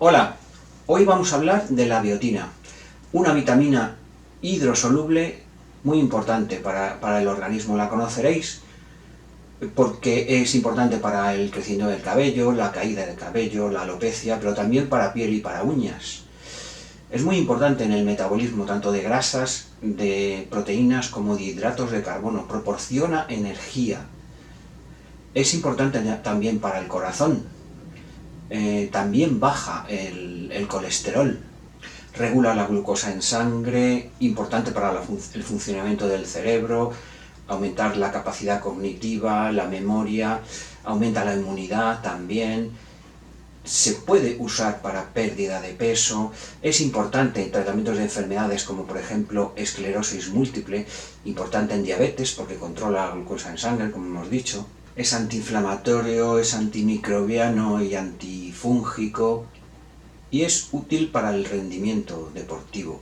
Hola, hoy vamos a hablar de la biotina, una vitamina hidrosoluble muy importante para el organismo. La conoceréis porque es importante para el crecimiento del cabello, la caída del cabello, la alopecia, pero también para piel y para uñas. Es muy importante en el metabolismo tanto de grasas, de proteínas como de hidratos de carbono. Proporciona energía. Es importante también para el corazón. También baja el colesterol. Regula la glucosa en sangre, importante para el funcionamiento del cerebro, aumentar la capacidad cognitiva, la memoria, aumenta la inmunidad también. Se puede usar para pérdida de peso, es importante en tratamientos de enfermedades como por ejemplo esclerosis múltiple, importante en diabetes porque controla la glucosa en sangre, como hemos dicho. Es antiinflamatorio, es antimicrobiano y antifúngico. Y es útil para el rendimiento deportivo,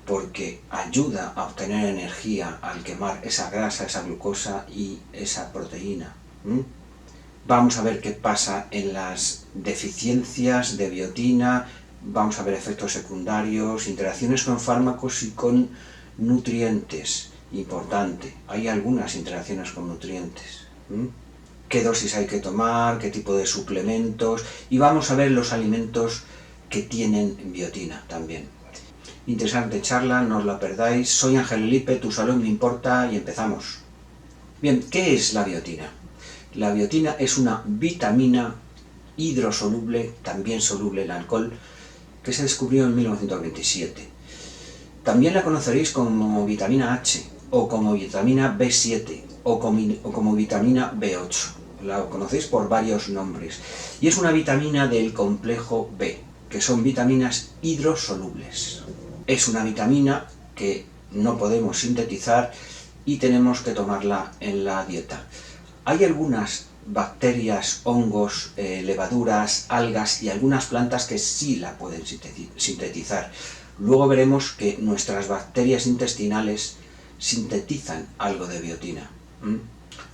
porque ayuda a obtener energía al quemar esa grasa, esa glucosa y esa proteína. Vamos a ver qué pasa en las deficiencias de biotina, vamos a ver efectos secundarios, interacciones con fármacos y con nutrientes. Importante, hay algunas interacciones con nutrientes. ¿Qué dosis hay que tomar? ¿Qué tipo de suplementos? Y vamos a ver los alimentos que tienen biotina también. Interesante charla, no os la perdáis. Soy Ángel Elipe, tu salud me importa y empezamos. Bien, ¿qué es la biotina? La biotina es una vitamina hidrosoluble, también soluble en alcohol, que se descubrió en 1927. También la conoceréis como vitamina H, o como vitamina B7, o como vitamina B8. La conocéis por varios nombres. Y es una vitamina del complejo B, que son vitaminas hidrosolubles. Es una vitamina que no podemos sintetizar y tenemos que tomarla en la dieta. Hay algunas bacterias, hongos, levaduras, algas y algunas plantas que sí la pueden sintetizar. Luego veremos que nuestras bacterias intestinales sintetizan algo de biotina.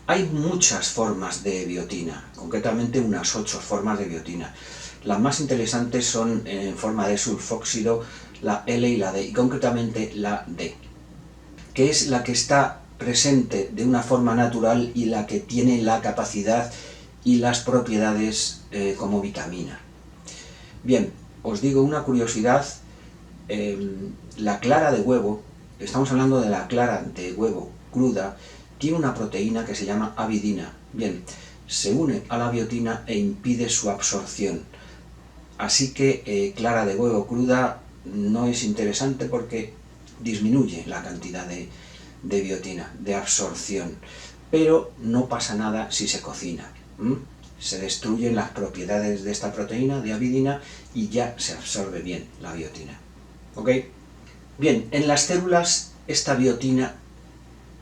Hay muchas formas de biotina, concretamente unas 8 formas de biotina. Las más interesantes son en forma de sulfóxido, la L y la D, y concretamente la D, que es la que está presente de una forma natural y la que tiene la capacidad y las propiedades como vitamina. Bien, os digo una curiosidad, la clara de huevo, estamos hablando de la clara de huevo cruda, tiene una proteína que se llama avidina. Bien, se une a la biotina e impide su absorción. Así que clara de huevo cruda no es interesante porque disminuye la cantidad de biotina, de absorción. Pero no pasa nada si se cocina. Se destruyen las propiedades de esta proteína, de avidina, y ya se absorbe bien la biotina. ¿Ok? Bien, en las células esta biotina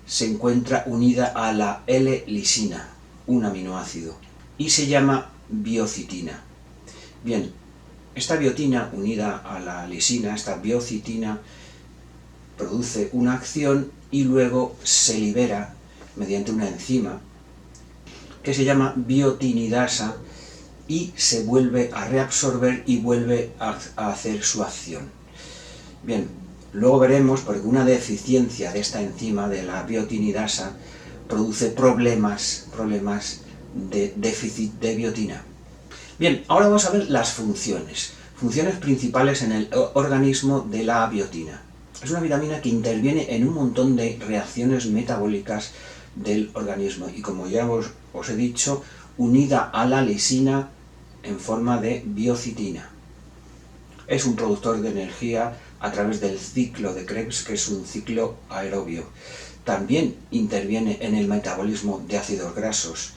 se encuentra unida a la L-lisina, un aminoácido, y se llama biocitina. Bien, esta biotina unida a la lisina, esta biocitina, produce una acción y luego se libera mediante una enzima que se llama biotinidasa y se vuelve a reabsorber y vuelve a hacer su acción. Bien, luego veremos porque una deficiencia de esta enzima, de la biotinidasa, produce problemas de déficit de biotina. Bien, ahora vamos a ver las funciones principales en el organismo de la biotina. Es una vitamina que interviene en un montón de reacciones metabólicas del organismo y, como ya os he dicho, unida a la lisina en forma de biocitina. Es un productor de energía a través del ciclo de Krebs, que es un ciclo aerobio. También interviene en el metabolismo de ácidos grasos.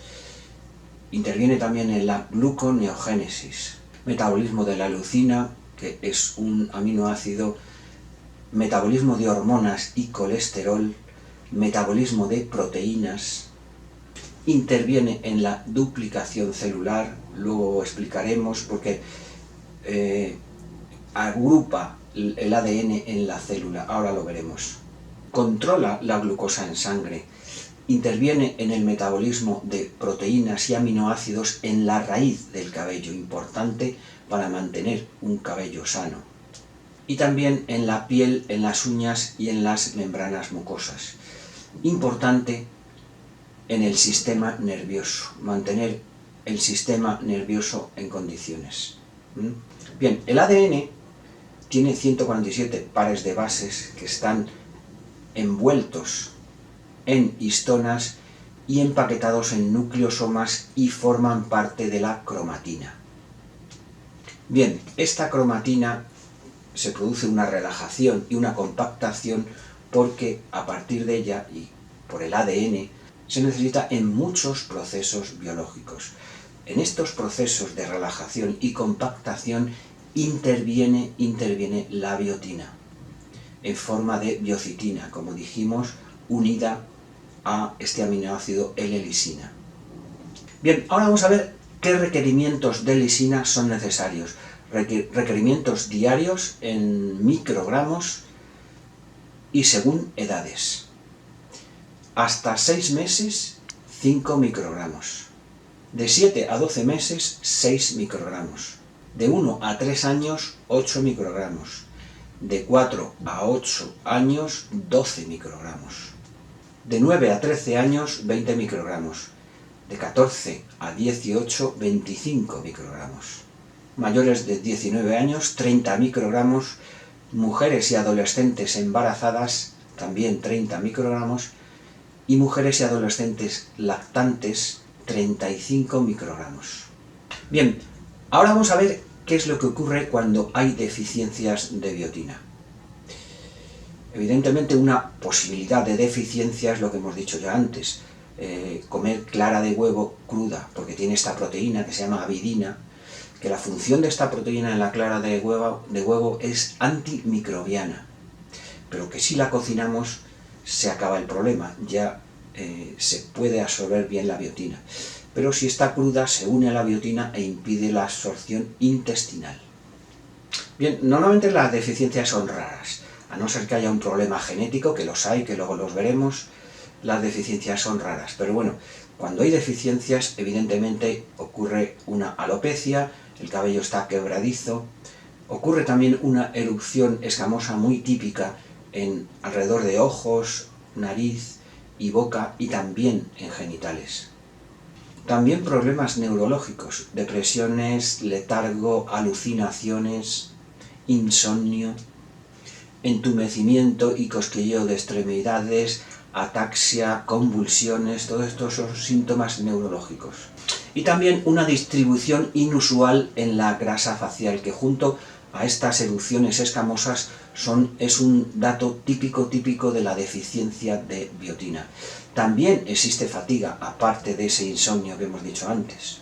Interviene también en la gluconeogénesis, metabolismo de la leucina, que es un aminoácido, metabolismo de hormonas y colesterol, metabolismo de proteínas, interviene en la duplicación celular, luego explicaremos porque agrupa el ADN en la célula, ahora lo veremos. Controla la glucosa en sangre, interviene en el metabolismo de proteínas y aminoácidos en la raíz del cabello, importante para mantener un cabello sano. Y también en la piel, en las uñas y en las membranas mucosas. Importante en el sistema nervioso, mantener el sistema nervioso en condiciones. Bien, el ADN tiene 147 pares de bases que están envueltos en histonas y empaquetados en nucleosomas y forman parte de la cromatina. Bien, esta cromatina se produce una relajación y una compactación porque a partir de ella y por el ADN se necesita en muchos procesos biológicos. En estos procesos de relajación y compactación interviene la biotina en forma de biocitina, como dijimos, unida a este aminoácido L-lisina. Bien, ahora vamos a ver qué requerimientos de lisina son necesarios. Requerimientos diarios en microgramos y según edades. Hasta 6 meses, 5 microgramos. De 7 a 12 meses, 6 microgramos. De 1 a 3 años, 8 microgramos. De 4 a 8 años, 12 microgramos. De 9 a 13 años, 20 microgramos. De 14 a 18, 25 microgramos. Mayores de 19 años, 30 microgramos. Mujeres y adolescentes embarazadas, también 30 microgramos. Y mujeres y adolescentes lactantes, 35 microgramos. Bien, ahora vamos a ver qué es lo que ocurre cuando hay deficiencias de biotina. Evidentemente una posibilidad de deficiencia es lo que hemos dicho ya antes, comer clara de huevo cruda, porque tiene esta proteína que se llama avidina, que la función de esta proteína en la clara de huevo es antimicrobiana, pero que si la cocinamos se acaba el problema, ya se puede absorber bien la biotina. Pero si está cruda se une a la biotina e impide la absorción intestinal. Bien, normalmente las deficiencias son raras, a no ser que haya un problema genético, que los hay, que luego los veremos, las deficiencias son raras. Pero bueno, cuando hay deficiencias, evidentemente ocurre una alopecia, el cabello está quebradizo, ocurre también una erupción escamosa muy típica alrededor de ojos, nariz y boca y también en genitales. También problemas neurológicos, depresiones, letargo, alucinaciones, insomnio, entumecimiento y cosquilleo de extremidades, ataxia, convulsiones, todo esto son síntomas neurológicos. Y también una distribución inusual en la grasa facial, que junto a estas erupciones escamosas es un dato típico de la deficiencia de biotina. También existe fatiga, aparte de ese insomnio que hemos dicho antes.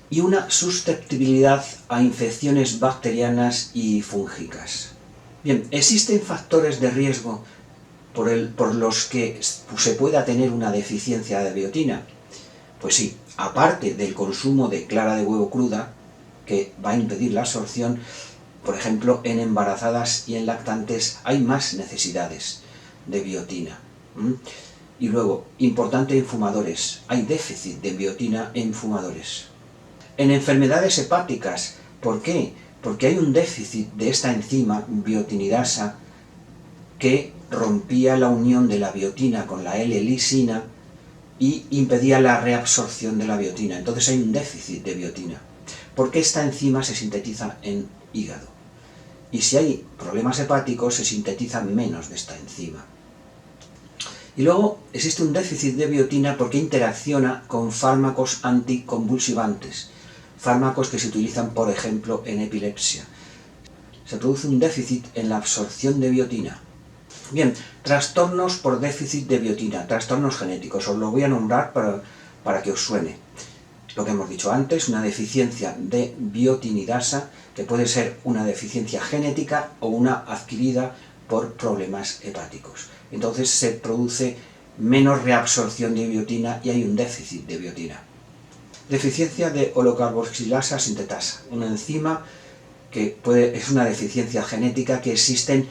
Y una susceptibilidad a infecciones bacterianas y fúngicas. Bien, ¿existen factores de riesgo por los que se pueda tener una deficiencia de biotina? Pues sí, aparte del consumo de clara de huevo cruda, que va a impedir la absorción, por ejemplo, en embarazadas y en lactantes hay más necesidades de biotina. Y luego, importante en fumadores, hay déficit de biotina en fumadores. En enfermedades hepáticas, ¿por qué? Porque hay un déficit de esta enzima biotinidasa que rompía la unión de la biotina con la L-lisina y impedía la reabsorción de la biotina. Entonces hay un déficit de biotina, porque esta enzima se sintetiza en hígado. Y si hay problemas hepáticos, se sintetiza menos de esta enzima. Y luego existe un déficit de biotina porque interacciona con fármacos anticonvulsivantes, fármacos que se utilizan, por ejemplo, en epilepsia. Se produce un déficit en la absorción de biotina. Bien, trastornos por déficit de biotina, trastornos genéticos, os lo voy a nombrar para que os suene. Lo que hemos dicho antes, una deficiencia de biotinidasa, que puede ser una deficiencia genética o una adquirida por problemas hepáticos. Entonces se produce menos reabsorción de biotina y hay un déficit de biotina. Deficiencia de holocarboxilasa sintetasa, una enzima que es una deficiencia genética, que existen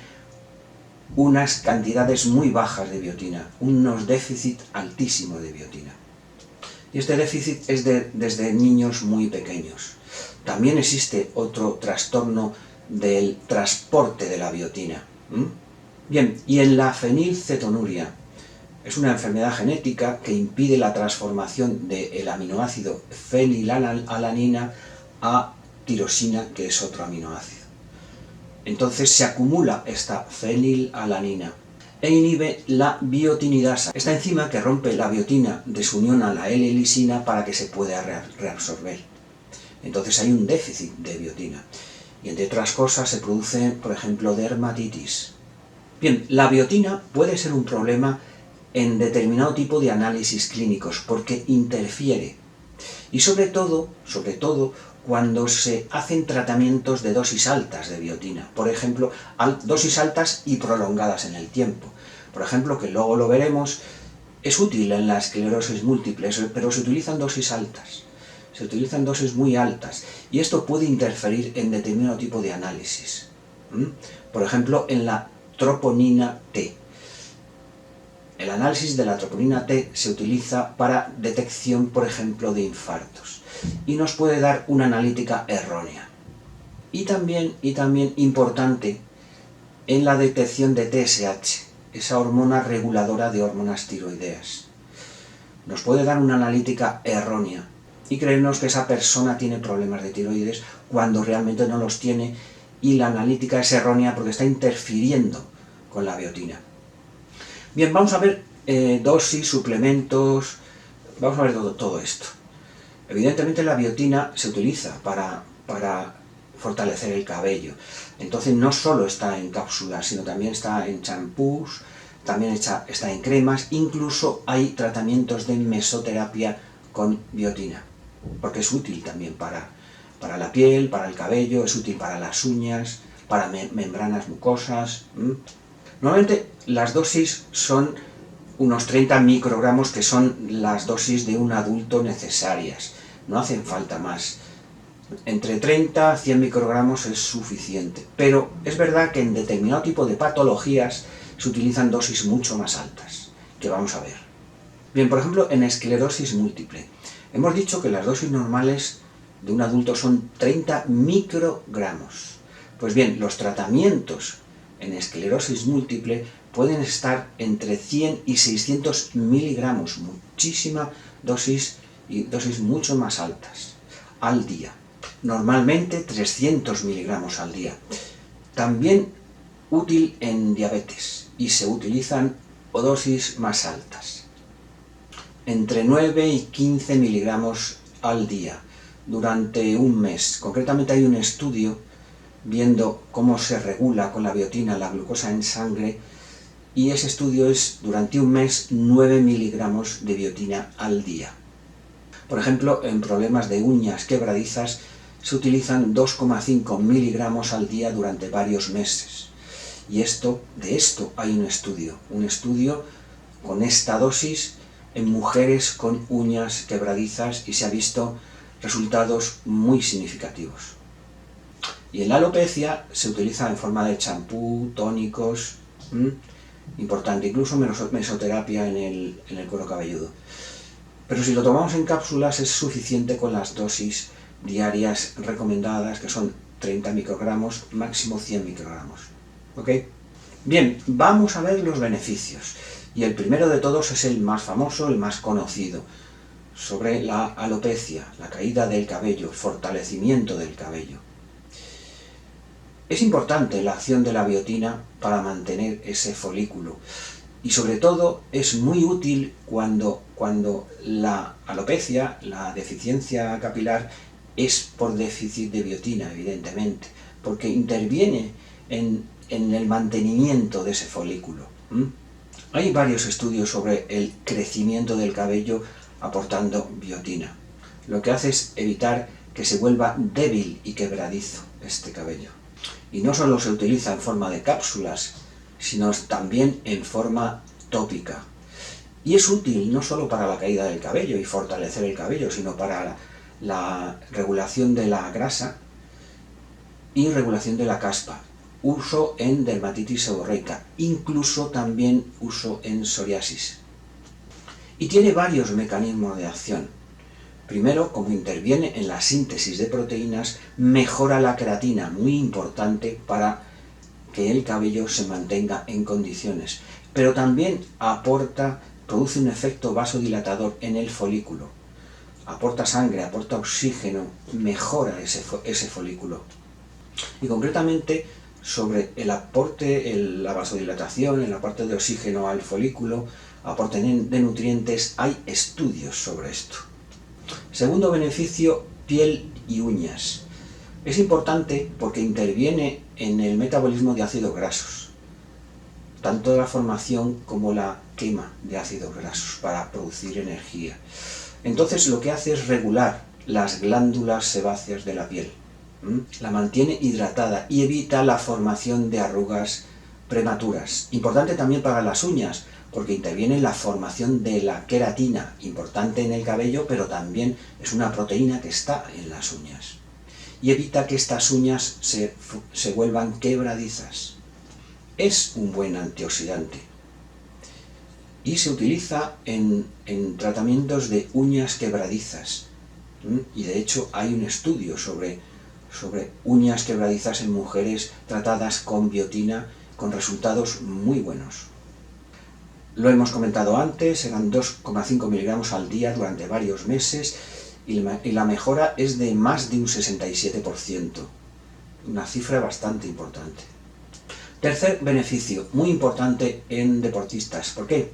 unas cantidades muy bajas de biotina, unos déficit altísimos de biotina. Y este déficit es desde niños muy pequeños. También existe otro trastorno del transporte de la biotina. Bien, y en la fenilcetonuria es una enfermedad genética que impide la transformación del aminoácido fenilalanina a tirosina, que es otro aminoácido. Entonces se acumula esta fenilalanina e inhibe la biotinidasa, esta enzima que rompe la biotina de su unión a la L-lisina para que se pueda reabsorber. Entonces hay un déficit de biotina y entre otras cosas se produce, por ejemplo, dermatitis. Bien, la biotina puede ser un problema en determinado tipo de análisis clínicos porque interfiere y sobre todo cuando se hacen tratamientos de dosis altas de biotina, por ejemplo, dosis altas y prolongadas en el tiempo. Por ejemplo, que luego lo veremos, es útil en la esclerosis múltiple, pero se utilizan dosis altas, se utilizan dosis muy altas, y esto puede interferir en determinado tipo de análisis. Por ejemplo, en la troponina T. El análisis de la troponina T se utiliza para detección, por ejemplo, de infartos y nos puede dar una analítica errónea. Y también importante en la detección de TSH, esa hormona reguladora de hormonas tiroideas. Nos puede dar una analítica errónea y creernos que esa persona tiene problemas de tiroides cuando realmente no los tiene, y la analítica es errónea porque está interfiriendo con la biotina. Bien, vamos a ver dosis, suplementos, vamos a ver todo esto. Evidentemente la biotina se utiliza para fortalecer el cabello. Entonces no solo está en cápsulas, sino también está en champús, también está en cremas, incluso hay tratamientos de mesoterapia con biotina, porque es útil también para la piel, para el cabello, es útil para las uñas, para membranas mucosas. Normalmente las dosis son unos 30 microgramos, que son las dosis de un adulto necesarias, no hacen falta más. Entre 30 a 100 microgramos es suficiente, pero es verdad que en determinado tipo de patologías se utilizan dosis mucho más altas, que vamos a ver. Bien, por ejemplo, en esclerosis múltiple, hemos dicho que las dosis normales de un adulto son 30 microgramos. Pues bien, los tratamientos en esclerosis múltiple pueden estar entre 100 y 600 miligramos, muchísima dosis, y dosis mucho más altas al día. Normalmente 300 miligramos al día. También útil en diabetes, y se utilizan dosis más altas, entre 9 y 15 miligramos al día durante un mes. Concretamente hay un estudio viendo cómo se regula con la biotina la glucosa en sangre, y ese estudio es durante un mes 9 miligramos de biotina al día. Por ejemplo, en problemas de uñas quebradizas se utilizan 2,5 miligramos al día durante varios meses. Y de esto hay un estudio con esta dosis en mujeres con uñas quebradizas, y se ha visto resultados muy significativos. Y en la alopecia se utiliza en forma de champú, tónicos, importante, incluso mesoterapia en el cuero cabelludo. Pero si lo tomamos en cápsulas es suficiente con las dosis diarias recomendadas, que son 30 microgramos, máximo 100 microgramos. ¿Ok? Bien, vamos a ver los beneficios. Y el primero de todos es el más famoso, el más conocido, sobre la alopecia, la caída del cabello, el fortalecimiento del cabello. Es importante la acción de la biotina para mantener ese folículo, y sobre todo es muy útil cuando la alopecia, la deficiencia capilar, es por déficit de biotina, evidentemente, porque interviene en el mantenimiento de ese folículo. Hay varios estudios sobre el crecimiento del cabello aportando biotina. Lo que hace es evitar que se vuelva débil y quebradizo este cabello. Y no solo se utiliza en forma de cápsulas, sino también en forma tópica. Y es útil no solo para la caída del cabello y fortalecer el cabello, sino para la regulación de la grasa y regulación de la caspa. Uso en dermatitis seborreica, incluso también uso en psoriasis. Y tiene varios mecanismos de acción. Primero, como interviene en la síntesis de proteínas, mejora la queratina, muy importante para que el cabello se mantenga en condiciones. Pero también produce un efecto vasodilatador en el folículo. Aporta sangre, aporta oxígeno, mejora ese folículo. Y concretamente, sobre el aporte, la vasodilatación, el aporte de oxígeno al folículo, aporte de nutrientes, hay estudios sobre esto. Segundo beneficio, piel y uñas. Es importante porque interviene en el metabolismo de ácidos grasos, tanto la formación como la quema de ácidos grasos para producir energía. Entonces lo que hace es regular las glándulas sebáceas de la piel, la mantiene hidratada y evita la formación de arrugas prematuras. Importante también para las uñas, porque interviene en la formación de la queratina, importante en el cabello, pero también es una proteína que está en las uñas. Y evita que estas uñas se vuelvan quebradizas. Es un buen antioxidante. Y se utiliza en tratamientos de uñas quebradizas. Y de hecho hay un estudio sobre uñas quebradizas en mujeres tratadas con biotina con resultados muy buenos. Lo hemos comentado antes, eran 2,5 miligramos al día durante varios meses y la mejora es de más de un 67%, una cifra bastante importante. Tercer beneficio, muy importante en deportistas. ¿Por qué?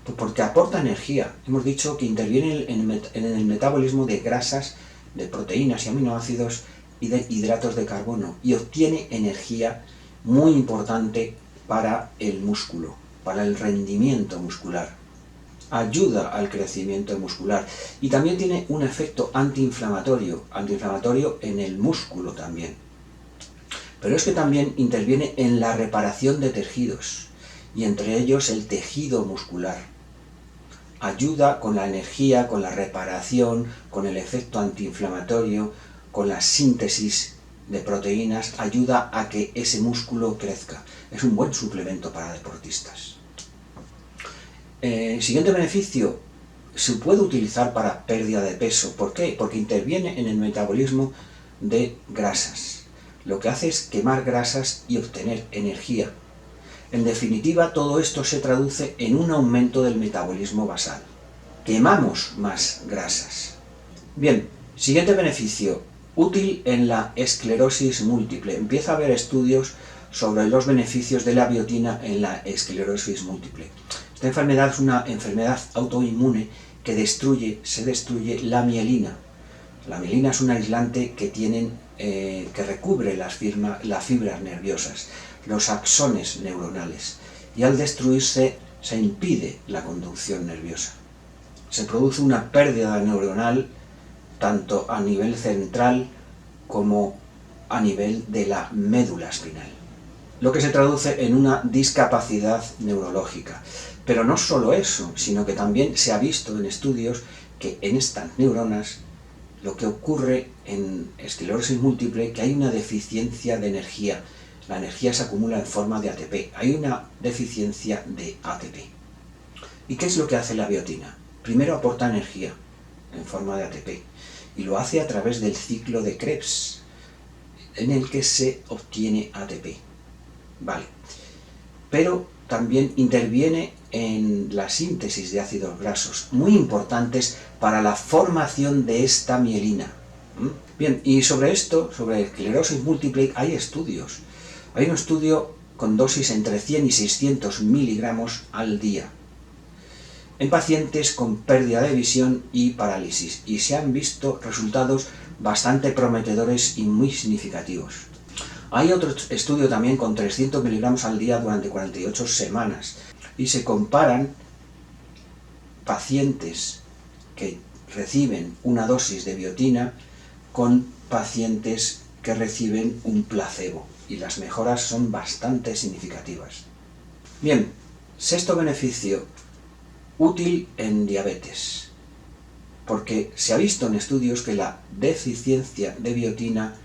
Pues porque aporta energía. Hemos dicho que interviene en el metabolismo de grasas, de proteínas y aminoácidos y de hidratos de carbono y obtiene energía muy importante para el músculo, para el rendimiento muscular. Ayuda al crecimiento muscular y también tiene un efecto antiinflamatorio en el músculo también. Pero es que también interviene en la reparación de tejidos y entre ellos el tejido muscular. Ayuda con la energía, con la reparación, con el efecto antiinflamatorio, con la síntesis de proteínas, ayuda a que ese músculo crezca. Es un buen suplemento para deportistas. Siguiente beneficio, se puede utilizar para pérdida de peso. ¿Por qué? Porque interviene en el metabolismo de grasas. Lo que hace es quemar grasas y obtener energía. En definitiva, todo esto se traduce en un aumento del metabolismo basal. Quemamos más grasas. Bien, siguiente beneficio, útil en la esclerosis múltiple. Empieza a haber estudios sobre los beneficios de la biotina en la esclerosis múltiple. Esta enfermedad es una enfermedad autoinmune que se destruye la mielina. La mielina es un aislante que recubre las fibras nerviosas, los axones neuronales, y al destruirse se impide la conducción nerviosa. Se produce una pérdida neuronal tanto a nivel central como a nivel de la médula espinal, lo que se traduce en una discapacidad neurológica. Pero no solo eso, sino que también se ha visto en estudios que en estas neuronas lo que ocurre en esclerosis múltiple, que hay una deficiencia de energía. La energía se acumula en forma de ATP. Hay una deficiencia de ATP. ¿Y qué es lo que hace la biotina? Primero aporta energía en forma de ATP y lo hace a través del ciclo de Krebs, en el que se obtiene ATP. Vale. Pero también interviene en la síntesis de ácidos grasos, muy importantes para la formación de esta mielina. Bien, y sobre esto, sobre esclerosis múltiple, hay estudios. Hay un estudio con dosis entre 100 y 600 miligramos al día, en pacientes con pérdida de visión y parálisis, y se han visto resultados bastante prometedores y muy significativos. Hay otro estudio también con 300 miligramos al día durante 48 semanas y se comparan pacientes que reciben una dosis de biotina con pacientes que reciben un placebo y las mejoras son bastante significativas. Bien, sexto beneficio, útil en diabetes, porque se ha visto en estudios que la deficiencia de biotina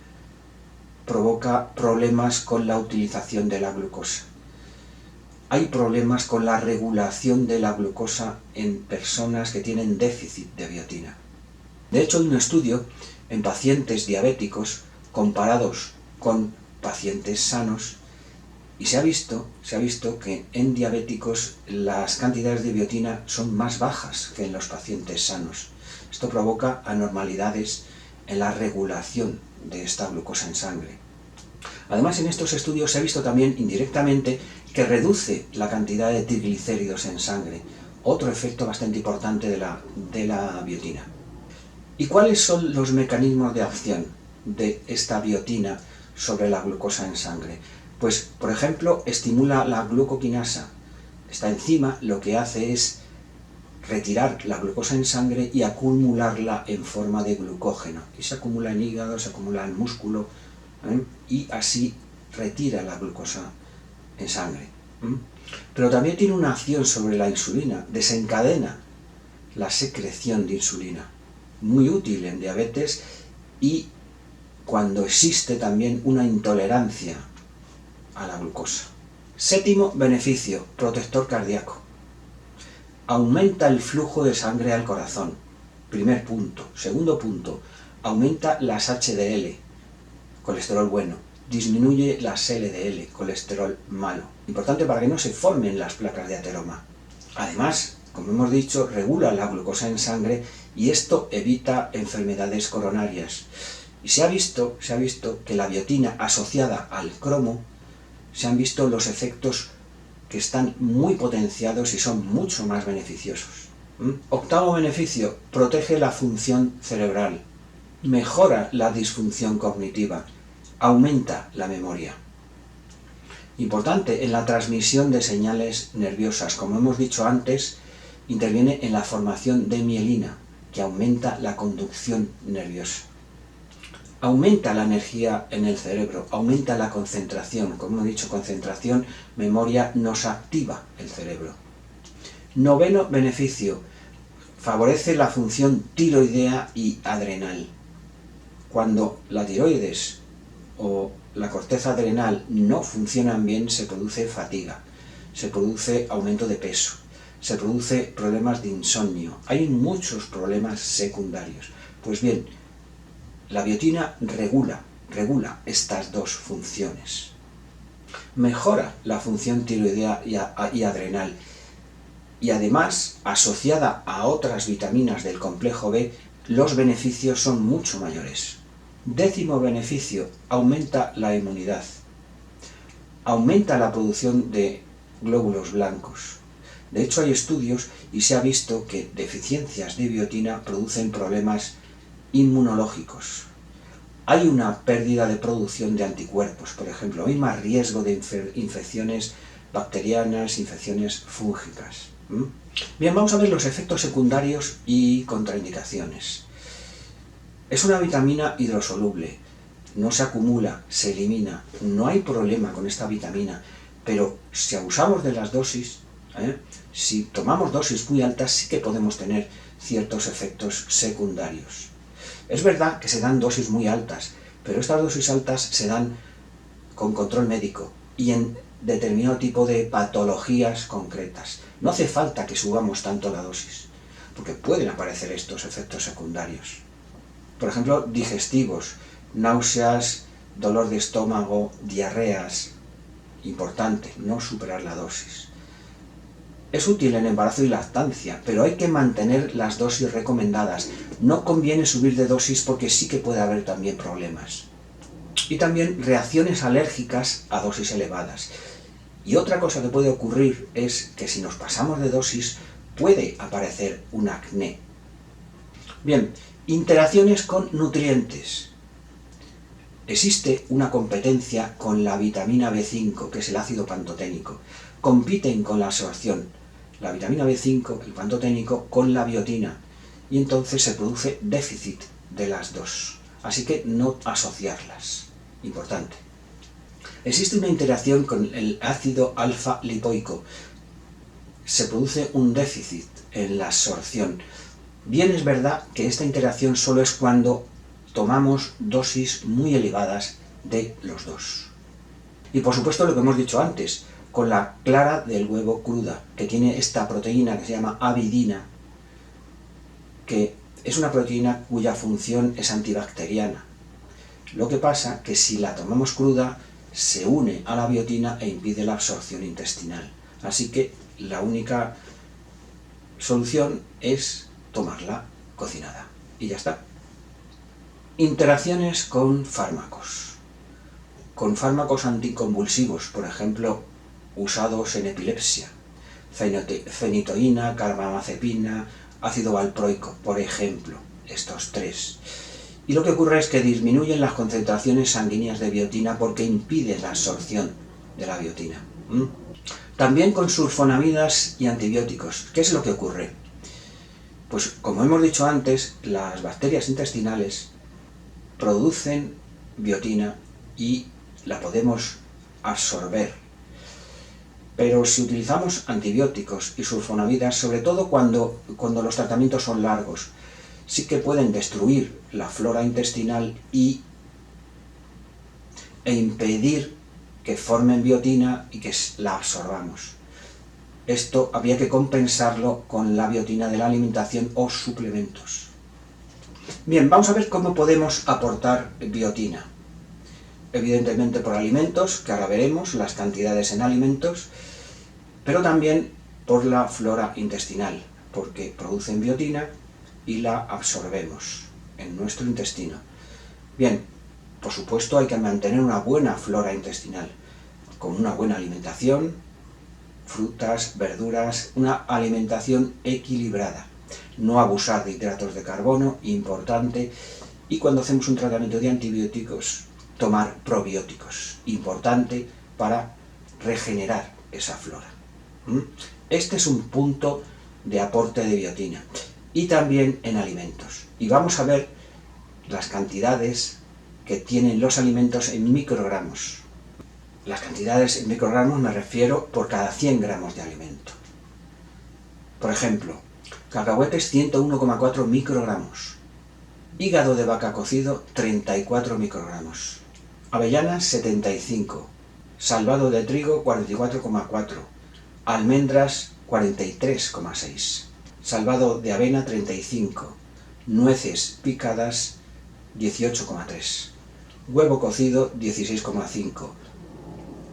provoca problemas con la utilización de la glucosa. Hay problemas con la regulación de la glucosa en personas que tienen déficit de biotina. De hecho, hay un estudio en pacientes diabéticos comparados con pacientes sanos y se ha visto que en diabéticos las cantidades de biotina son más bajas que en los pacientes sanos. Esto provoca anormalidades en la regulación de esta glucosa en sangre. Además, en estos estudios se ha visto también indirectamente que reduce la cantidad de triglicéridos en sangre, otro efecto bastante importante de la biotina. ¿Y cuáles son los mecanismos de acción de esta biotina sobre la glucosa en sangre? Pues, por ejemplo, estimula la glucokinasa. Esta enzima lo que hace es retirar la glucosa en sangre y acumularla en forma de glucógeno. Y se acumula en hígado, se acumula en músculo, y así retira la glucosa en sangre. Pero también tiene una acción sobre la insulina, desencadena la secreción de insulina, muy útil en diabetes y cuando existe también una intolerancia a la glucosa. Séptimo beneficio, protector cardíaco. Aumenta el flujo de sangre al corazón. Primer punto. Segundo punto, aumenta las HDL, colesterol bueno. Disminuye las LDL, colesterol malo. Importante para que no se formen las placas de ateroma. Además, como hemos dicho, regula la glucosa en sangre y esto evita enfermedades coronarias. Y se ha visto que la biotina asociada al cromo, se han visto los efectos que están muy potenciados y son mucho más beneficiosos. Octavo beneficio, protege la función cerebral, mejora la disfunción cognitiva, aumenta la memoria. Importante en la transmisión de señales nerviosas, como hemos dicho antes, interviene en la formación de mielina, que aumenta la conducción nerviosa. Aumenta la energía en el cerebro, aumenta la concentración. Como hemos dicho, concentración, memoria, nos activa el cerebro. Noveno beneficio, favorece la función tiroidea y adrenal. Cuando la tiroides o la corteza adrenal no funcionan bien, se produce fatiga, se produce aumento de peso, se produce problemas de insomnio. Hay muchos problemas secundarios. Pues bien, la biotina regula estas dos funciones. Mejora la función tiroidea y adrenal y además, asociada a otras vitaminas del complejo B, los beneficios son mucho mayores. Décimo beneficio, aumenta la inmunidad. Aumenta la producción de glóbulos blancos. De hecho, hay estudios y se ha visto que deficiencias de biotina producen problemas inmunológicos. Hay una pérdida de producción de anticuerpos, por ejemplo, hay más riesgo de infecciones bacterianas, infecciones fúngicas. Bien, vamos a ver los efectos secundarios y contraindicaciones. Es una vitamina hidrosoluble, no se acumula, se elimina, no hay problema con esta vitamina, pero si abusamos de las dosis, si tomamos dosis muy altas, sí que podemos tener ciertos efectos secundarios. Es verdad que se dan dosis muy altas, pero estas dosis altas se dan con control médico y en determinado tipo de patologías concretas. No hace falta que subamos tanto la dosis, porque pueden aparecer estos efectos secundarios. Por ejemplo, digestivos, náuseas, dolor de estómago, diarreas. Importante, no superar la dosis. Es útil en embarazo y lactancia, pero hay que mantener las dosis recomendadas. No conviene subir de dosis porque sí que puede haber también problemas. Y también reacciones alérgicas a dosis elevadas. Y otra cosa que puede ocurrir es que si nos pasamos de dosis puede aparecer un acné. Bien, interacciones con nutrientes. Existe una competencia con la vitamina B5, que es el ácido pantoténico. Compiten con la absorción, la vitamina B5, el pantoténico, con la biotina. Y entonces se produce déficit de las dos. Así que no asociarlas. Importante. Existe una interacción con el ácido alfa-lipoico. Se produce un déficit en la absorción. Bien es verdad que esta interacción solo es cuando tomamos dosis muy elevadas de los dos. Y por supuesto lo que hemos dicho antes, con la clara del huevo cruda, que tiene esta proteína que se llama avidina, que es una proteína cuya función es antibacteriana. Lo que pasa que si la tomamos cruda, se une a la biotina e impide la absorción intestinal. Así que la única solución es tomarla cocinada. Y ya está. Interacciones con fármacos. Con fármacos anticonvulsivos, por ejemplo, usados en epilepsia. Fenitoína, carbamazepina, ácido valproico, por ejemplo, estos tres. Y lo que ocurre es que disminuyen las concentraciones sanguíneas de biotina porque impiden la absorción de la biotina. También con sulfonamidas y antibióticos. ¿Qué es lo que ocurre? Pues como hemos dicho antes, las bacterias intestinales producen biotina y la podemos absorber. Pero si utilizamos antibióticos y sulfonamidas, sobre todo cuando los tratamientos son largos, sí que pueden destruir la flora intestinal e impedir que formen biotina y que la absorbamos. Esto habría que compensarlo con la biotina de la alimentación o suplementos. Bien, vamos a ver cómo podemos aportar biotina. Evidentemente por alimentos, que ahora veremos las cantidades en alimentos, pero también por la flora intestinal, porque producen biotina y la absorbemos en nuestro intestino. Bien, por supuesto hay que mantener una buena flora intestinal, con una buena alimentación, frutas, verduras, una alimentación equilibrada. No abusar de hidratos de carbono, importante, y cuando hacemos un tratamiento de antibióticos, tomar probióticos, importante para regenerar esa flora. Este es un punto de aporte de biotina. Y también en alimentos. Y vamos a ver las cantidades que tienen los alimentos en microgramos. Las cantidades en microgramos me refiero por cada 100 gramos de alimento. Por ejemplo, cacahuetes 101,4 microgramos. Hígado de vaca cocido 34 microgramos. Avellanas 75. Salvado de trigo 44,4. Almendras 43,6. Salvado de avena 35. Nueces picadas 18,3. Huevo cocido 16,5.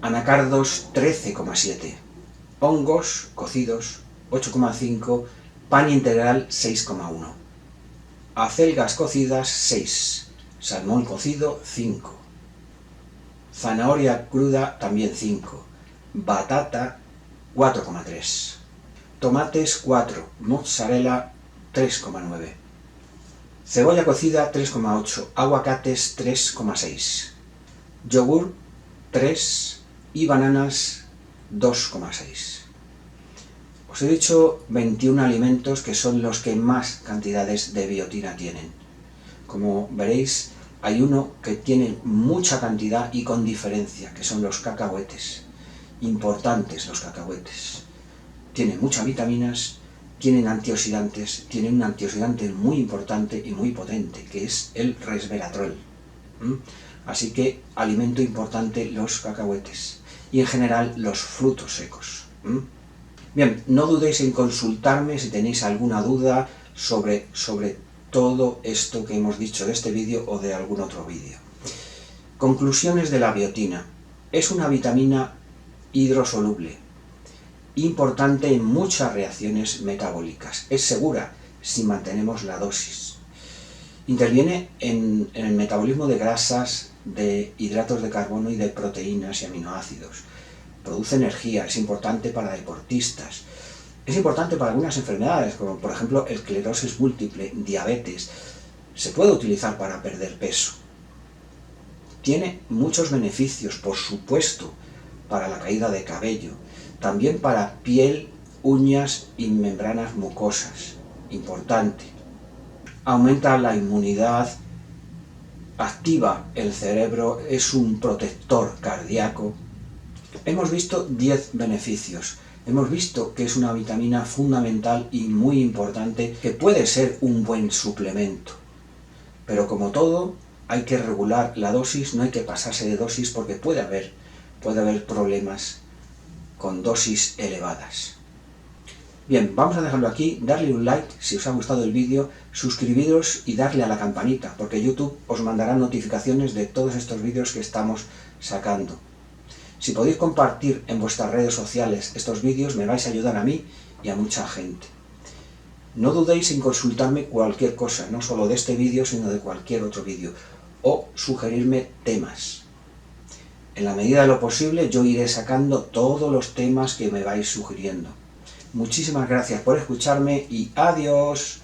Anacardos 13,7. Hongos cocidos 8,5. Pan integral 6,1. Acelgas cocidas 6. Salmón cocido 5. Zanahoria cruda también 5. Batata 4,3. Tomates 4. Mozzarella 3,9. Cebolla cocida 3,8. Aguacates 3,6. Yogur 3 y bananas 2,6. Os he dicho 21 alimentos que son los que más cantidades de biotina tienen. Como veréis, hay uno que tiene mucha cantidad y con diferencia, que son los cacahuetes. Importantes los cacahuetes. Tienen muchas vitaminas, tienen antioxidantes, tienen un antioxidante muy importante y muy potente, que es el resveratrol. Así que alimento importante los cacahuetes y en general los frutos secos. Bien, no dudéis en consultarme si tenéis alguna duda sobre todo esto que hemos dicho de este vídeo o de algún otro vídeo. Conclusiones de la biotina. Es una vitamina hidrosoluble, importante en muchas reacciones metabólicas. Es segura si mantenemos la dosis. Interviene en el metabolismo de grasas, de hidratos de carbono y de proteínas y aminoácidos. Produce energía, es importante para deportistas. Es importante para algunas enfermedades, como por ejemplo esclerosis múltiple, diabetes. Se puede utilizar para perder peso. Tiene muchos beneficios, por supuesto, para la caída de cabello. También para piel, uñas y membranas mucosas. Importante. Aumenta la inmunidad, activa el cerebro, es un protector cardíaco. Hemos visto 10 beneficios. Hemos visto que es una vitamina fundamental y muy importante que puede ser un buen suplemento. Pero como todo, hay que regular la dosis, no hay que pasarse de dosis porque puede haber problemas con dosis elevadas. Bien, vamos a dejarlo aquí, darle un like si os ha gustado el vídeo, suscribiros y darle a la campanita, porque YouTube os mandará notificaciones de todos estos vídeos que estamos sacando. Si podéis compartir en vuestras redes sociales estos vídeos, me vais a ayudar a mí y a mucha gente. No dudéis en consultarme cualquier cosa, no solo de este vídeo, sino de cualquier otro vídeo, o sugerirme temas. En la medida de lo posible, yo iré sacando todos los temas que me vais sugiriendo. Muchísimas gracias por escucharme y adiós.